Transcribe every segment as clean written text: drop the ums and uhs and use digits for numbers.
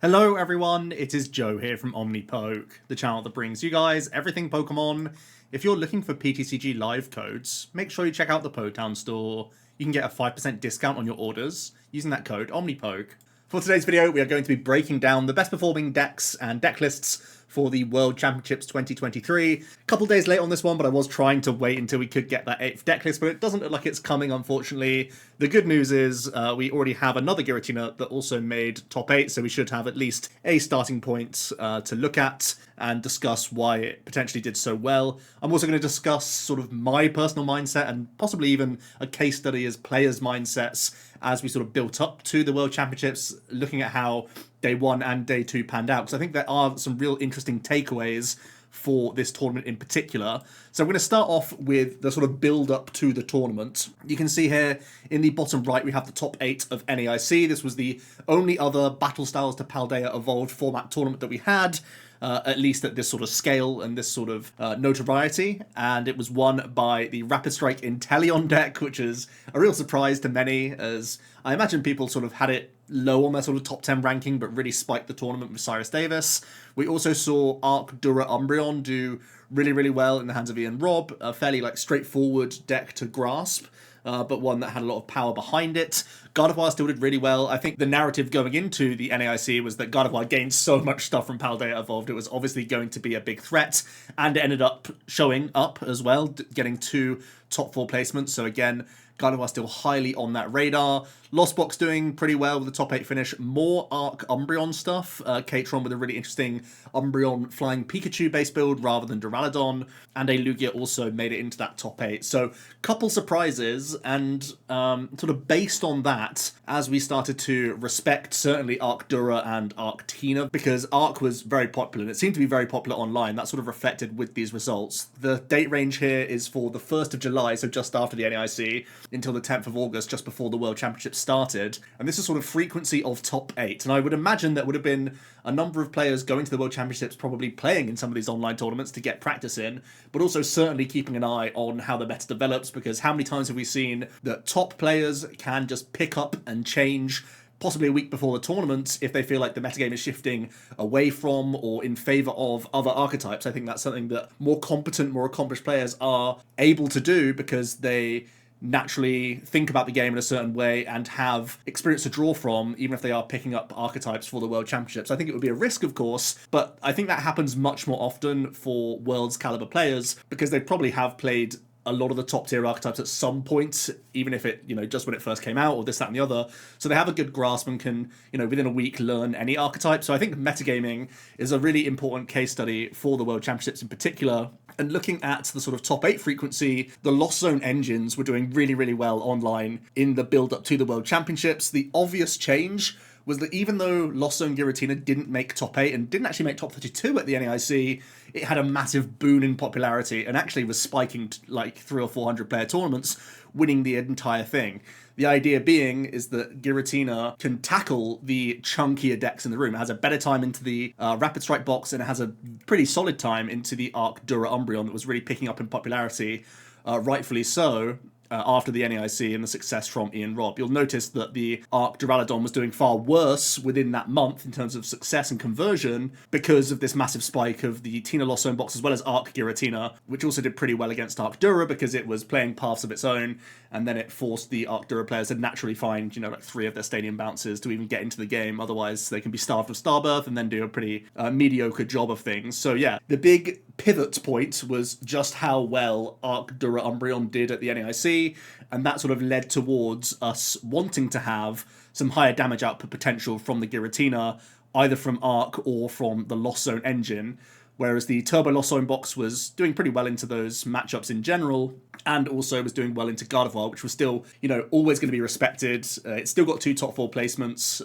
Hello everyone, it is Joe here from OmniPoke, the channel that brings you guys everything Pokemon. If you're looking for PTCG live codes, make sure you check out the Potown store. You can get a 5% discount on your orders using that code OmniPoke. For today's video, we are going to be breaking down the best performing decks and deck lists for the World Championships 2023. A couple days late on this one, but I was trying to wait until we could get that 8th deck list, but it doesn't look like it's coming, unfortunately. The good news is we already have another Giratina that also made top 8, so we should have at least a starting point to look at and discuss why it potentially did so well. I'm also going to discuss sort of my personal mindset and possibly even a case study as players' mindsets as we sort of built up to the World Championships, looking at how day 1 and day 2 panned out. Because I think there are some real interesting takeaways for this tournament in particular. So I'm going to start off with the sort of build up to the tournament. You can see here in the bottom right we have the top 8 of NAIC. This was the only other Battle Styles to Paldea Evolved format tournament that we had. At least at this sort of scale and this sort of notoriety, and it was won by the Rapid Strike Inteleon deck, which is a real surprise to many, as I imagine people sort of had it low on their sort of top 10 ranking, but really spiked the tournament with Cyrus Davis. We also saw Arcdura Umbreon do really well in the hands of Ian Robb, a fairly straightforward deck to grasp, but one that had a lot of power behind it. Gardevoir still did really well. I think the narrative going into the NAIC was that Gardevoir gained so much stuff from Paldea Evolved, it was obviously going to be a big threat, and it ended up showing up as well, getting 2 top 4 placements. So again, Gardevoir still highly on that radar. Lost Box doing pretty well with the top 8 finish. More Arc Umbreon stuff. Catron with a really interesting Umbreon Flying Pikachu base build rather than Duraludon. And a Lugia also made it into that top 8. So couple surprises, and sort of based on that, as we started to respect certainly Arcdura and Arctina, because Arc was very popular and it seemed to be very popular online, that sort of reflected with these results. The date range here is for the 1st of July, so just after the NAIC, until the 10th of August, just before the World Championships started. And this is sort of frequency of top 8. And I would imagine that would have been a number of players going to the World Championships probably playing in some of these online tournaments to get practice in, but also certainly keeping an eye on how the meta develops, because how many times have we seen that top players can just pick up and change possibly a week before the tournament if they feel like the metagame is shifting away from or in favour of other archetypes. I think that's something that more competent, more accomplished players are able to do because they naturally think about the game in a certain way and have experience to draw from, even if they are picking up archetypes for the World Championships. I think it would be a risk, of course, but I think that happens much more often for Worlds caliber players because they probably have played a lot of the top tier archetypes at some point, even if it, just when it first came out or this, that, and the other. So they have a good grasp and can, within a week learn any archetype. So I think metagaming is a really important case study for the World Championships in particular. And looking at the sort of top 8 frequency, the Lost Zone engines were doing really well online in the build up to the World Championships. The obvious change was that even though Lost Zone Giratina didn't make top 8 and didn't actually make top 32 at the NAIC, it had a massive boon in popularity and actually was spiking to 300 or 400 player tournaments, winning the entire thing. The idea being is that Giratina can tackle the chunkier decks in the room. It has a better time into the Rapid Strike box, and it has a pretty solid time into the Arcdura Umbreon that was really picking up in popularity, rightfully so, after the NAIC and the success from Ian Robb. You'll notice that the Arc Duraludon was doing far worse within that month in terms of success and conversion because of this massive spike of the Tina Lost Zone box, as well as Arc Giratina, which also did pretty well against Arcdura because it was playing paths of its own, and then it forced the Arcdura players to naturally find, 3 of their stadium bounces to even get into the game. Otherwise, they can be starved of Starbirth and then do a pretty mediocre job of things. So yeah, the big pivot point was just how well Arcdura Umbreon did at the NAIC, and that sort of led towards us wanting to have some higher damage output potential from the Giratina, either from Arc or from the Lost Zone engine, whereas the Turbo Lost Zone box was doing pretty well into those matchups in general, and also was doing well into Gardevoir, which was still, always going to be respected. It still got 2 top 4 placements.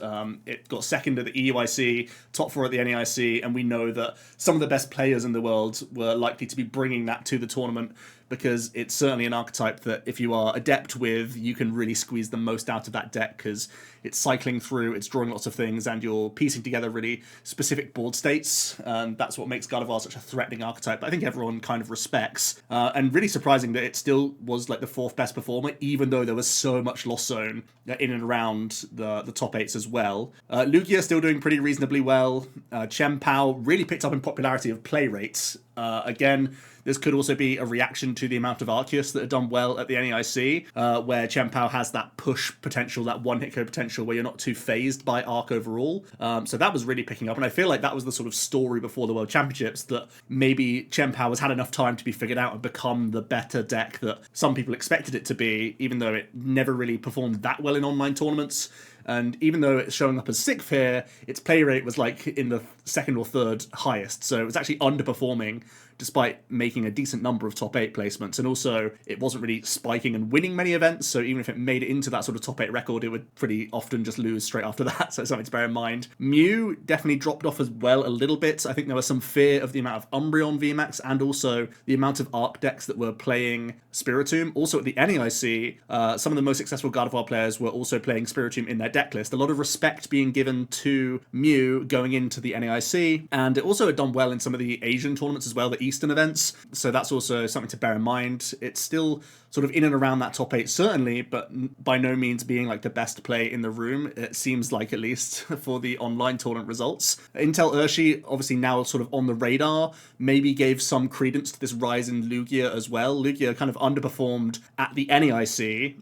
It got second at the EUIC, top 4 at the NAIC, and we know that some of the best players in the world were likely to be bringing that to the tournament because it's certainly an archetype that if you are adept with, you can really squeeze the most out of that deck, because it's cycling through, it's drawing lots of things, and you're piecing together really specific board states. That's what makes Gardevoir such a threatening archetype that I think everyone kind of respects. And really surprising that it still was like the 4th best performer, even though there was so much Lost Zone in and around the top 8s as well. Lugia still doing pretty reasonably well. Chien-pao really picked up in popularity of play rates. Again, this could also be a reaction to the amount of Arceus that have done well at the NEIC, where chien-pao has that push potential, that one-hit KO potential, where you're not too phased by Arc overall. So that was really picking up, and I feel like that was the sort of story before the World Championships, that maybe chien-pao has had enough time to be figured out and become the better deck that some people expected it to be, even though it never really performed that well in online tournaments. And even though it's showing up as 6th here, its play rate was like in the 2nd or 3rd highest. So it was actually underperforming despite making a decent number of top 8 placements. And also, it wasn't really spiking and winning many events. So even if it made it into that sort of top 8 record, it would pretty often just lose straight after that. So something to bear in mind. Mew definitely dropped off as well a little bit. I think there was some fear of the amount of Umbreon VMAX and also the amount of Arc decks that were playing Spiritomb. Also at the NEIC, some of the most successful Gardevoir players were also playing Spiritomb in their deck list. A lot of respect being given to Mew going into the NEIC, and it also had done well in some of the Asian tournaments as well, the Eastern events, so that's also something to bear in mind. It's still sort of in and around that top 8 certainly, but by no means being like the best play in the room, it seems like, at least for the online tournament results. Intel Urshi obviously now sort of on the radar, maybe gave some credence to this rise in Lugia as well. Lugia kind of underperformed at the NEIC,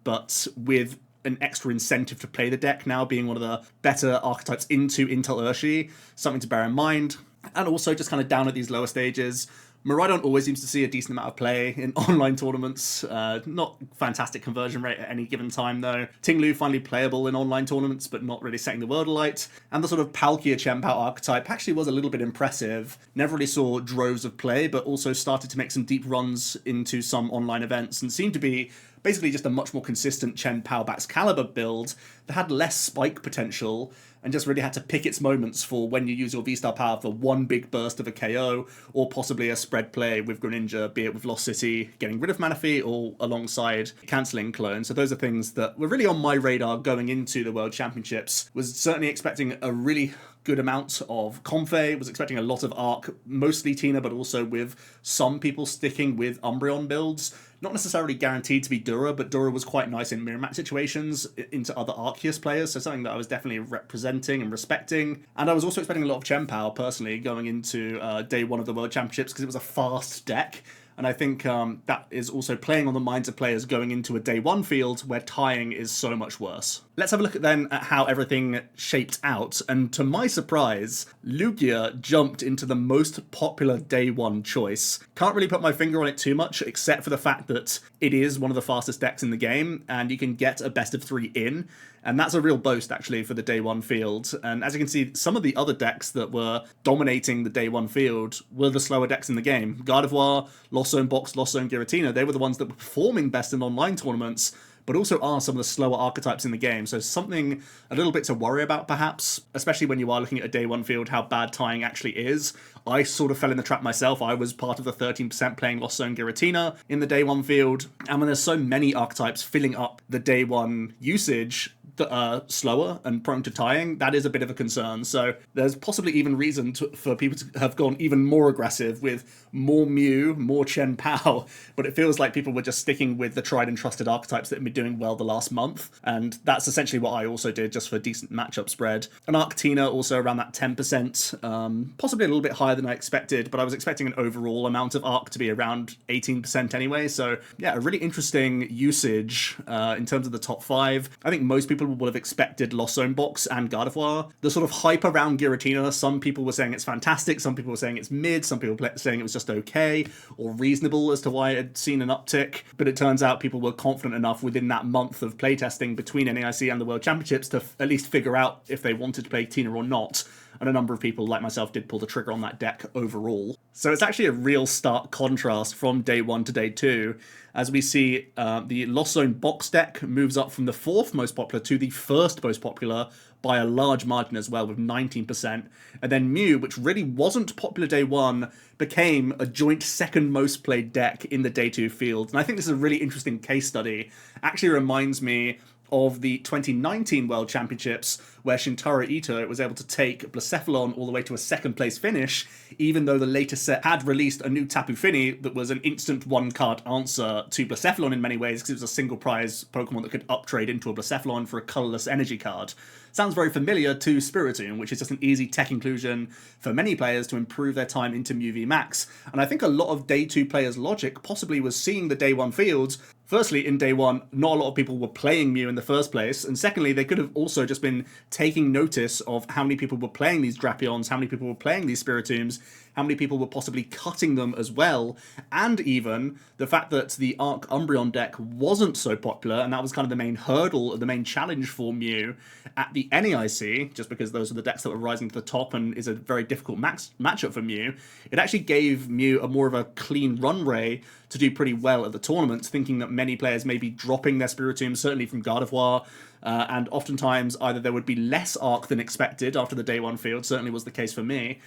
but with an extra incentive to play the deck now being one of the better archetypes into Intel Urshi, something to bear in mind. And also just kind of down at these lower stages, Miraidon always seems to see a decent amount of play in online tournaments. Not fantastic conversion rate at any given time, though. Tinglu finally playable in online tournaments, but not really setting the world alight. And the sort of Palkia chien-pao archetype actually was a little bit impressive. Never really saw droves of play, but also started to make some deep runs into some online events and seemed to be basically just a much more consistent chien-pao Baxcalibur build that had less spike potential and just really had to pick its moments for when you use your V-Star power for one big burst of a KO, or possibly a spread play with Greninja, be it with Lost City, getting rid of Manaphy, or alongside cancelling Clone. So those are things that were really on my radar going into the World Championships. Was certainly expecting a really good amount of Comfey, was expecting a lot of Arc, mostly Tina, but also with some people sticking with Umbreon builds. Not necessarily guaranteed to be Dura, but Dura was quite nice in mirror match situations into other Arceus players, so something that I was definitely representing and respecting. And I was also expecting a lot of chien-pao, personally, going into day 1 of the World Championships, because it was a fast deck. And I think that is also playing on the minds of players going into a day 1 field where tying is so much worse. Let's have a look then at how everything shaped out. And to my surprise, Lugia jumped into the most popular day 1 choice. Can't really put my finger on it too much, except for the fact that it is one of the fastest decks in the game, and you can get a best of 3 in. And that's a real boast, actually, for the day 1 field. And as you can see, some of the other decks that were dominating the day 1 field were the slower decks in the game. Gardevoir, Lost Zone Box, Lost Zone Giratina, they were the ones that were performing best in online tournaments, but also are some of the slower archetypes in the game. So something a little bit to worry about, perhaps, especially when you are looking at a day 1 field, how bad tying actually is. I sort of fell in the trap myself. I was part of the 13% playing Lost Zone Giratina in the day 1 field. And when there's so many archetypes filling up the day 1 usage that are slower and prone to tying, that is a bit of a concern. So there's possibly even reason for people to have gone even more aggressive with more Mew, more chien-pao, but it feels like people were just sticking with the tried and trusted archetypes that have been doing well the last month, and that's essentially what I also did, just for a decent matchup spread. And Arctina also around that 10%, possibly a little bit higher than I expected, but I was expecting an overall amount of Arc to be around 18% anyway, so yeah, a really interesting usage in terms of the top 5. I think most people would have expected Lost Zone Box and Gardevoir. The sort of hype around Giratina, some people were saying it's fantastic, some people were saying it's mid, some people were saying it was just okay or reasonable as to why it had seen an uptick, but it turns out people were confident enough within that month of playtesting between NAIC and the World Championships to at least figure out if they wanted to play Tina or not. And a number of people, like myself, did pull the trigger on that deck overall. So it's actually a real stark contrast from day 1 to day 2. as we see the Lost Zone box deck moves up from the 4th most popular to the 1st most popular by a large margin as well, with 19%. And then Mew, which really wasn't popular day 1, became a joint 2nd most played deck in the day 2 field. And I think this is a really interesting case study. Actually reminds me of the 2019 World Championships, where Shintaro Ito was able to take Blacephalon all the way to a 2nd place finish, even though the later set had released a new Tapu Fini that was an instant 1-card answer to Blacephalon in many ways, because it was a single prize Pokemon that could uptrade into a Blacephalon for a colourless energy card. Sounds very familiar to Spiritomb, which is just an easy tech inclusion for many players to improve their time into Mew V Max. And I think a lot of Day 2 players' logic possibly was seeing the Day 1 fields. Firstly, in Day 1, not a lot of people were playing Mew in the first place, and secondly, they could have also just been taking notice of how many people were playing these Drapions, how many people were playing these Spiritombs, how many people were possibly cutting them as well, and even the fact that the Arc Umbreon deck wasn't so popular, and that was kind of the main hurdle, the main challenge for Mew at the NEIC, just because those are the decks that were rising to the top and is a very difficult matchup for Mew. It actually gave Mew a more of a clean runway to do pretty well at the tournament, thinking that many players may be dropping their Spiritomb, certainly from Gardevoir, and oftentimes either there would be less Arc than expected after the Day 1 field, certainly was the case for me,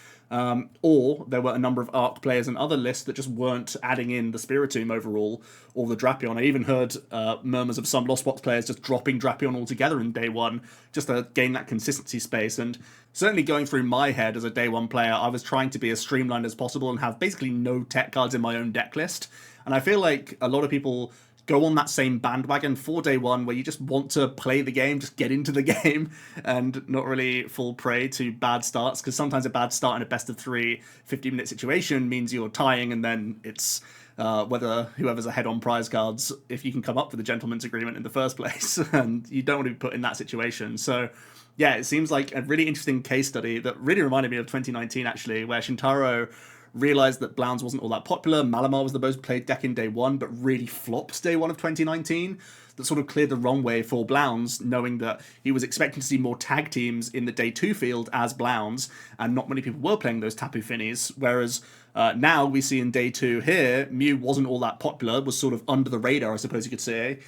or there were a number of Arc players in other lists that just weren't adding in the Spiritomb overall, or the Drapion. I even heard murmurs of some Lost Box players just dropping Drapion altogether in Day 1, just to gain that consistency space, and certainly going through my head as a Day 1 player, I was trying to be as streamlined as possible and have basically no tech cards in my own deck list. And I feel like a lot of people go on that same bandwagon for Day 1 where you just want to play the game, just get into the game and not really fall prey to bad starts, because sometimes a bad start in a best of 3 50-minute situation means you're tying, and then it's whether whoever's ahead on prize cards, if you can come up with a gentleman's agreement in the first place, and you don't want to be put in that situation. So yeah, it seems like a really interesting case study that really reminded me of 2019 actually, where Shintaro realised that Blounds wasn't all that popular. Malamar was the most played deck in Day 1, but really flopped Day 1 of 2019. That sort of cleared the runway for Blounds, knowing that he was expecting to see more tag teams in the Day 2 field as Blounds, and not many people were playing those Tapu Finis, whereas now we see in Day 2 here, Mew wasn't all that popular, was sort of under the radar, I suppose you could say,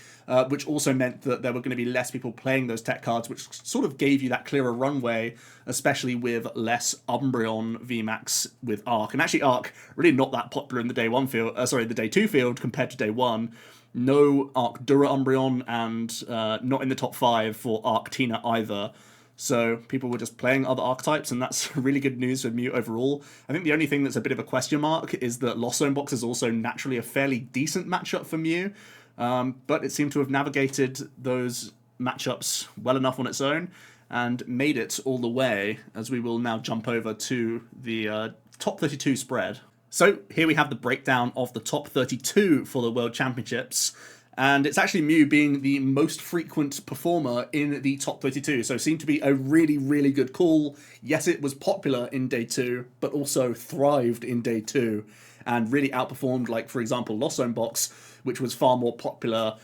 which also meant that there were going to be less people playing those tech cards, which sort of gave you that clearer runway, especially with less Umbreon VMAX with Arc. And actually Arc, really not that popular in the Day 1 field, the Day 2 field compared to Day 1. No Arc Dura Umbreon, and not in the top 5 for Arc Tina either. So people were just playing other archetypes, and that's really good news for Mew overall. I think the only thing that's a bit of a question mark is that Lost Zone Box is also naturally a fairly decent matchup for Mew, but it seemed to have navigated those matchups well enough on its own and made it all the way, as we will now jump over to the top 32 spread. So here we have the breakdown of the top 32 for the World Championships. And it's actually Mew being the most frequent performer in the top 32. So it seemed to be a really, really good call. Yes, it was popular in Day 2, but also thrived in Day 2 and really outperformed, like, for example, Lost Zone Box, which was far more popular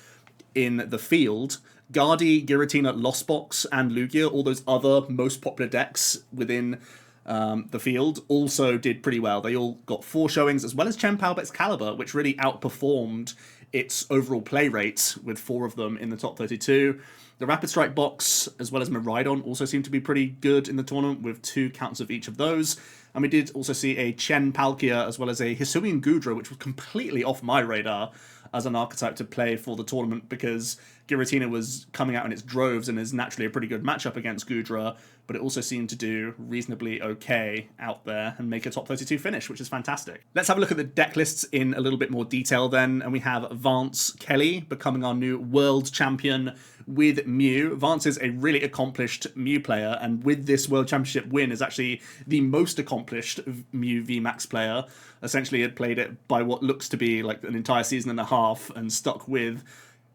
in the field. Guardi, Giratina, Lost Box, and Lugia, all those other most popular decks within the field, also did pretty well. They all got 4 showings, as well as chien-pao Excalibur, which really outperformed its overall play rate, with 4 of them in the top 32. The Rapid Strike box, as well as Miraidon, also seemed to be pretty good in the tournament, with 2 counts of each of those. And we did also see a Chen Palkia, as well as a Hisuian Gudra, which was completely off my radar as an archetype to play for the tournament, because Giratina was coming out in its droves and is naturally a pretty good matchup against Gudra, but it also seemed to do reasonably okay out there and make a top 32 finish, which is fantastic. Let's have a look at the deck lists in a little bit more detail then, and we have Vance Kelly becoming our new world champion with Mew. Vance is a really accomplished Mew player, and with this World Championship win is actually the most accomplished Mew VMAX player. Essentially had played it by what looks to be like an entire season and a half and stuck with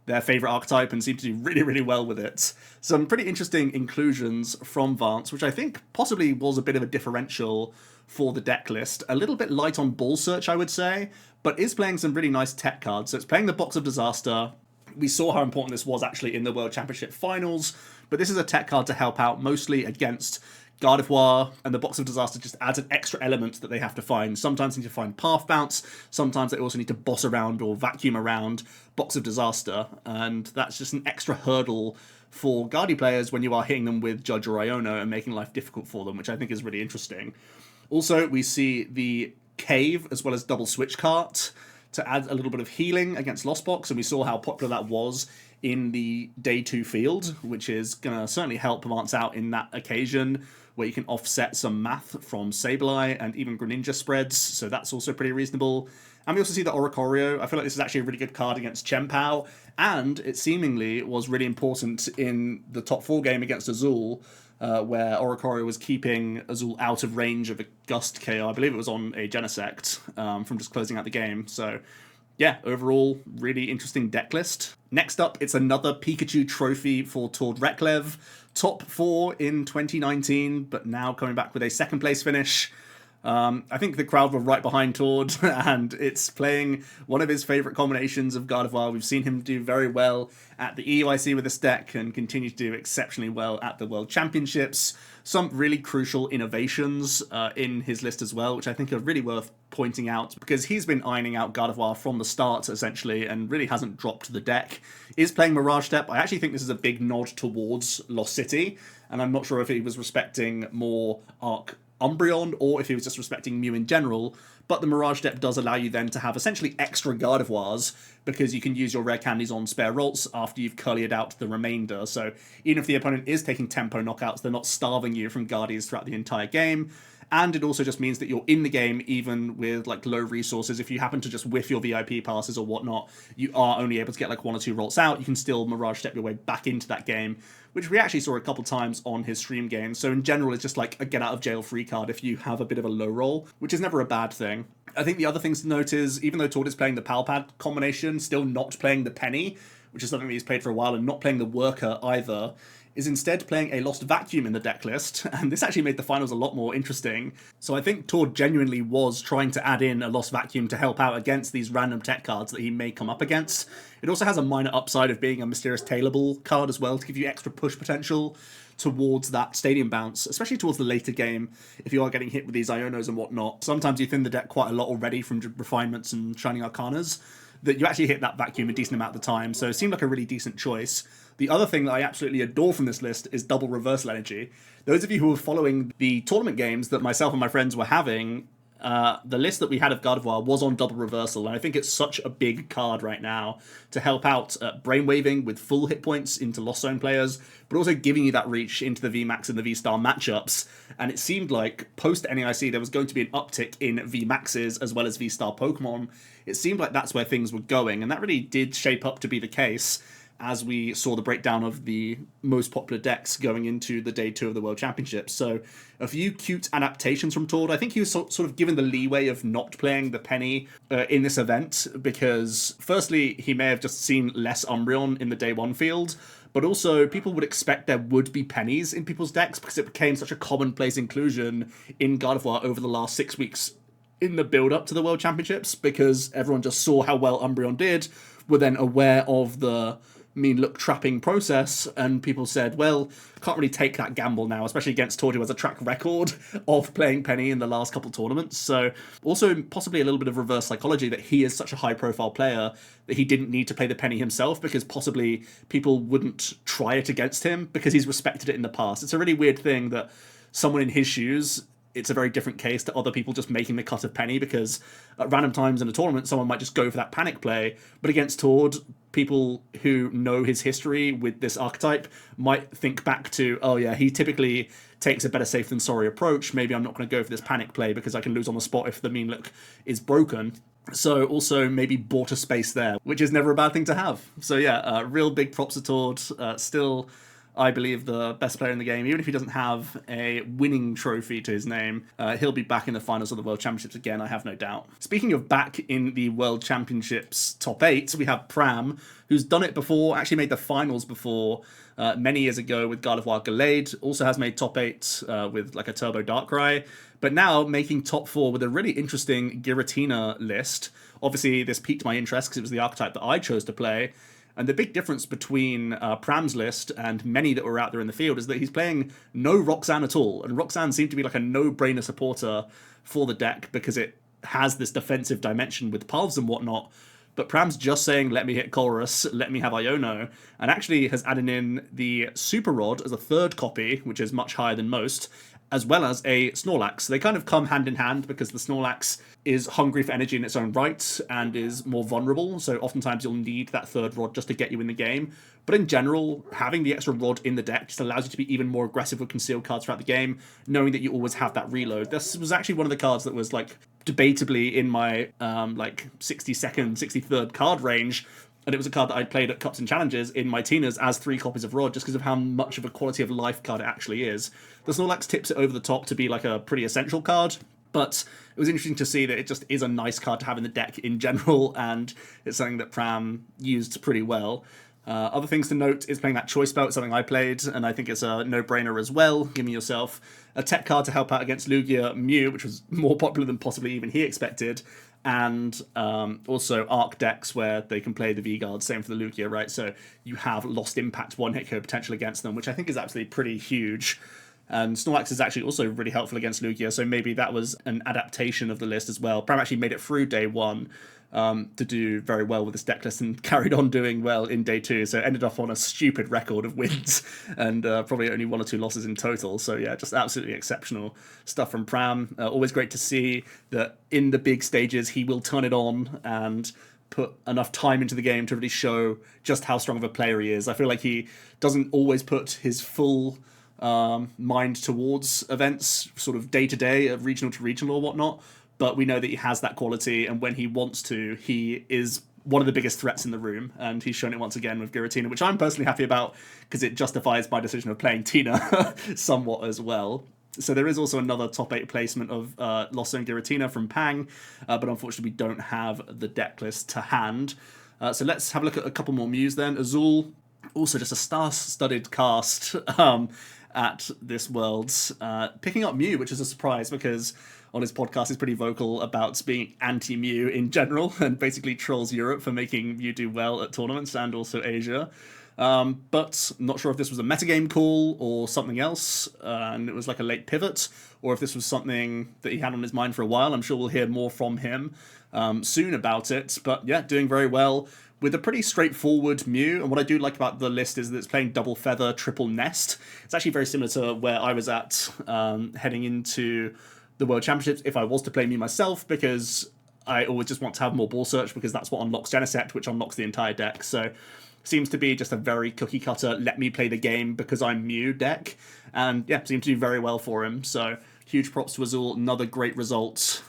their favourite archetype and seemed to do really, really well with it. Some pretty interesting inclusions from Vance, which I think possibly was a bit of a differential for the deck list. A little bit light on ball search, I would say, but is playing some really nice tech cards. So it's playing the Box of Disaster, We saw how important this was actually in the World Championship finals, but this is a tech card to help out mostly against Gardevoir, and the Box of Disaster just adds an extra element that they have to find. Sometimes they need to find Path Bounce, sometimes they also need to boss around or vacuum around Box of Disaster, and that's just an extra hurdle for Guardy players when you are hitting them with Judge or Iono and making life difficult for them, which I think is really interesting. Also, we see the Cave as well as Double Switch Cart to add a little bit of healing against Lost Box, and we saw how popular that was in the Day 2 field, which is going to certainly help Vance out in that occasion, where you can offset some math from Sableye and even Greninja spreads, so that's also pretty reasonable. And we also see the Oricorio. I feel like this is actually a really good card against chien-pao, and it seemingly was really important in the top 4 game against Azul, where Oricorio was keeping Azul out of range of a Gust KO. I believe it was on a Genesect from just closing out the game. So yeah, overall, really interesting deck list. Next up, it's another Pikachu trophy for Tord Reklev. Top 4 in 2019, but now coming back with a second place finish. I think the crowd were right behind Tord, and it's playing one of his favourite combinations of Gardevoir. We've seen him do very well at the EUIC with this deck and continue to do exceptionally well at the World Championships. Some really crucial innovations in his list as well, which I think are really worth pointing out, because he's been ironing out Gardevoir from the start, essentially, and really hasn't dropped the deck. Is playing Mirage Step. I actually think this is a big nod towards Lost City, and I'm not sure if he was respecting more Arc Umbreon or if he was just respecting Mew in general, but the Mirage Step does allow you then to have essentially extra Gardevoirs, because you can use your rare candies on spare rolls after you've curlied out the remainder. So even if the opponent is taking tempo knockouts, they're not starving you from Guardies throughout the entire game. And it also just means that you're in the game even with like low resources. If you happen to just whiff your VIP passes or whatnot, you are only able to get like 1 or 2 rolls out. You can still Mirage Step your way back into that game, which we actually saw a couple times on his stream games. So in general, it's just like a get out of jail free card if you have a bit of a low roll, which is never a bad thing. I think the other things to note is, even though Tord is playing the Palpad combination, still not playing the Penny, which is something that he's played for a while, and not playing the Worker either, is instead playing a Lost Vacuum in the deck list, and this actually made the finals a lot more interesting. So I think Tord genuinely was trying to add in a Lost Vacuum to help out against these random tech cards that he may come up against. It also has a minor upside of being a Mysterious Tailable card as well, to give you extra push potential towards that Stadium Bounce, especially towards the later game, if you are getting hit with these Ionos and whatnot. Sometimes you thin the deck quite a lot already from Refinements and Shining Arcanas, that you actually hit that Vacuum a decent amount of the time, so it seemed like a really decent choice. The other thing that I absolutely adore from this list is double Reversal Energy. Those of you who were following the tournament games that myself and my friends were having, the list that we had of Gardevoir was on double Reversal, and I think it's such a big card right now to help out brainwaving with full hit points into Lost Zone players, but also giving you that reach into the VMAX and the V-Star matchups. And it seemed like post-NEIC there was going to be an uptick in VMAXs as well as V-Star Pokemon. It seemed like that's where things were going, and that really did shape up to be the case as we saw the breakdown of the most popular decks going into the Day 2 of the World Championships. So a few cute adaptations from Tord. I think he was sort of given the leeway of not playing the Penny in this event, because firstly, he may have just seen less Umbreon in the Day 1 field, but also people would expect there would be Pennies in people's decks, because it became such a commonplace inclusion in Gardevoir over the last 6 weeks in the build-up to the World Championships, because everyone just saw how well Umbreon did, were then aware of the mean look trapping process, and people said, well, can't really take that gamble now, especially against Tord, who has a track record of playing Penny in the last couple tournaments. So also possibly a little bit of reverse psychology that he is such a high profile player that he didn't need to play the Penny himself, because possibly people wouldn't try it against him because he's respected it in the past. It's a really weird thing that someone in his shoes, it's a very different case to other people just making the cut of Penny, because at random times in a tournament, someone might just go for that panic play. But against Tord, people who know his history with this archetype might think back to, oh yeah, he typically takes a better safe than sorry approach. Maybe I'm not going to go for this panic play because I can lose on the spot if the mean look is broken. So also maybe bought a space there, which is never a bad thing to have. So yeah, real big props to Tord. Still, I believe, the best player in the game. Even if he doesn't have a winning trophy to his name, he'll be back in the finals of the World Championships again, I have no doubt. Speaking of back in the World Championships top 8, we have Pram, who's done it before, actually made the finals before many years ago with Gardevoir Gallade, also has made top 8 with like a Turbo Darkrai, but now making top 4 with a really interesting Giratina list. Obviously, this piqued my interest because it was the archetype that I chose to play. And the big difference between Pram's list and many that were out there in the field is that he's playing no Roxanne at all. And Roxanne seemed to be like a no-brainer supporter for the deck because it has this defensive dimension with paths and whatnot. But Pram's just saying, let me hit Colrus, let me have Iono, and actually has added in the Super Rod as a third copy, which is much higher than most, as well as a Snorlax. So they kind of come hand in hand because the Snorlax is hungry for energy in its own right and is more vulnerable, so oftentimes you'll need that third rod just to get you in the game. But in general, having the extra rod in the deck just allows you to be even more aggressive with concealed cards throughout the game, knowing that you always have that reload. This was actually one of the cards that was like debatably in my like 62nd, 63rd card range, and it was a card that I played at Cups and Challenges in my Tinas as 3 copies of Rod, just because of how much of a quality of life card it actually is. The Snorlax tips it over the top to be like a pretty essential card, but it was interesting to see that it just is a nice card to have in the deck in general, and it's something that Pram used pretty well. Other things to note is playing that Choice Belt, something I played, and I think it's a no-brainer as well, giving yourself a tech card to help out against Lugia Mew, which was more popular than possibly even he expected, and also Arc decks where they can play the V-Guard, same for the Lugia, right? So you have Lost Impact one-hit KO potential against them, which I think is absolutely pretty huge. And Snorlax is actually also really helpful against Lugia, so maybe that was an adaptation of the list as well. Pram actually made it through day 1 to do very well with this deck list and carried on doing well in day 2, so ended off on a stupid record of wins and probably only 1 or 2 losses in total. So yeah, just absolutely exceptional stuff from Pram. Always great to see that in the big stages he will turn it on and put enough time into the game to really show just how strong of a player he is. I feel like he doesn't always put his full mind towards events sort of day to day, regional to regional or whatnot, but we know that he has that quality, and when he wants to, he is one of the biggest threats in the room, and he's shown it once again with Giratina, which I'm personally happy about because it justifies my decision of playing Tina somewhat as well. So there is also another top 8 placement of Lost Zone Giratina from Pang, but unfortunately we don't have the deck list to hand. So let's have a look at a couple more Mews then. Azul, also just a star-studded cast at this Worlds, picking up Mew, which is a surprise because on his podcast he's pretty vocal about being anti-Mew in general and basically trolls Europe for making Mew do well at tournaments and also Asia. But not sure if this was a metagame call or something else, and it was like a late pivot, or if this was something that he had on his mind for a while. I'm sure we'll hear more from him soon about it, but yeah, doing very well with a pretty straightforward Mew. And what I do like about the list is that it's playing double feather, triple nest. It's actually very similar to where I was at heading into the World Championships if I was to play Mew myself, because I always just want to have more ball search because that's what unlocks Genesect, which unlocks the entire deck. So seems to be just a very cookie cutter, let me play the game because I'm Mew deck. And yeah, seems to do very well for him. So huge props to Azul, another great result.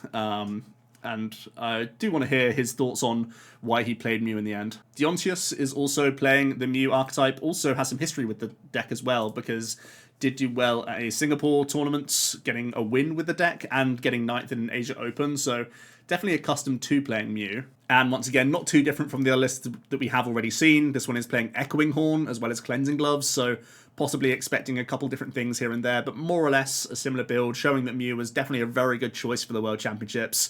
And I do want to hear his thoughts on why he played Mew in the end. Deontius is also playing the Mew archetype, also has some history with the deck as well, because did do well at a Singapore tournament, getting a win with the deck and getting 9th in an Asia Open, so definitely accustomed to playing Mew. And once again, not too different from the other lists that we have already seen. This one is playing Echoing Horn as well as Cleansing Gloves, so possibly expecting a couple different things here and there, but more or less a similar build, showing that Mew was definitely a very good choice for the World Championships.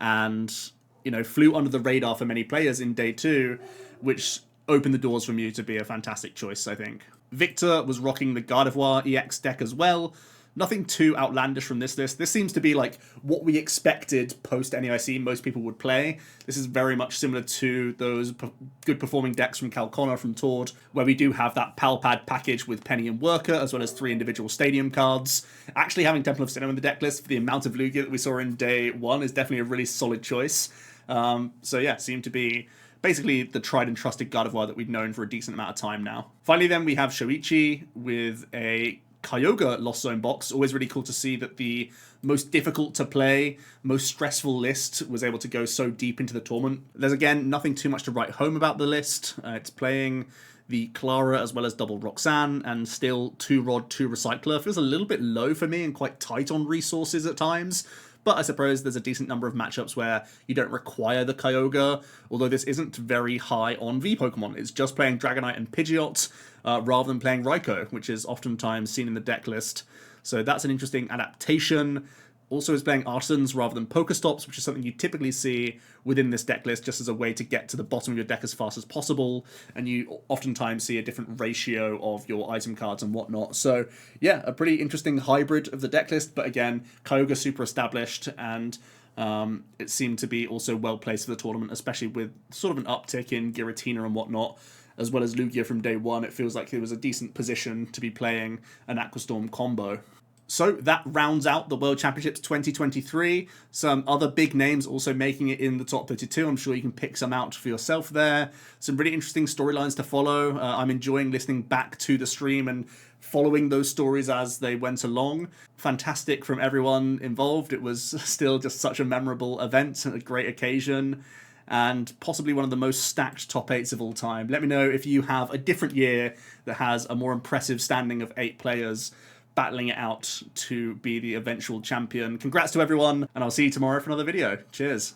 And, you know, flew under the radar for many players in day 2, which opened the doors for Mew to be a fantastic choice, I think. Victor was rocking the Gardevoir EX deck as well. Nothing too outlandish from this list. This seems to be like what we expected post-NAIC most people would play. This is very much similar to those good performing decks from Calcona, from Tord, where we do have that Palpad package with Penny and Worker, as well as 3 individual stadium cards. Actually having Temple of Sinnoh in the deck list for the amount of Lugia that we saw in day 1 is definitely a really solid choice. So yeah, seemed to be basically the tried and trusted Gardevoir that we've known for a decent amount of time now. Finally then, we have Shoichi with a Kyogre Lost Zone box. Always really cool to see that the most difficult to play, most stressful list was able to go so deep into the tournament. There's again nothing too much to write home about the list. It's playing the Clara as well as double Roxanne, and still 2 Rod, 2 Recycler. Feels a little bit low for me and quite tight on resources at times. But I suppose there's a decent number of matchups where you don't require the Kyogre, although this isn't very high on V Pokemon. It's just playing Dragonite and Pidgeot rather than playing Raikou, which is oftentimes seen in the deck list. So that's an interesting adaptation. Also is playing Artisans rather than Pokestops, which is something you typically see within this deck list just as a way to get to the bottom of your deck as fast as possible, and you oftentimes see a different ratio of your item cards and whatnot. So yeah, a pretty interesting hybrid of the deck list, but again, Kyogre super established, and it seemed to be also well placed for the tournament, especially with sort of an uptick in Giratina and whatnot, as well as Lugia from day one. It feels like it was a decent position to be playing an Aquastorm combo. So that rounds out the World Championships 2023. Some other big names also making it in the top 32. I'm sure you can pick some out for yourself there. Some really interesting storylines to follow. I'm enjoying listening back to the stream and following those stories as they went along. Fantastic from everyone involved. It was still just such a memorable event and a great occasion, and possibly one of the most stacked top 8s of all time. Let me know if you have a different year that has a more impressive standing of 8 players battling it out to be the eventual champion. Congrats to everyone, and I'll see you tomorrow for another video. Cheers.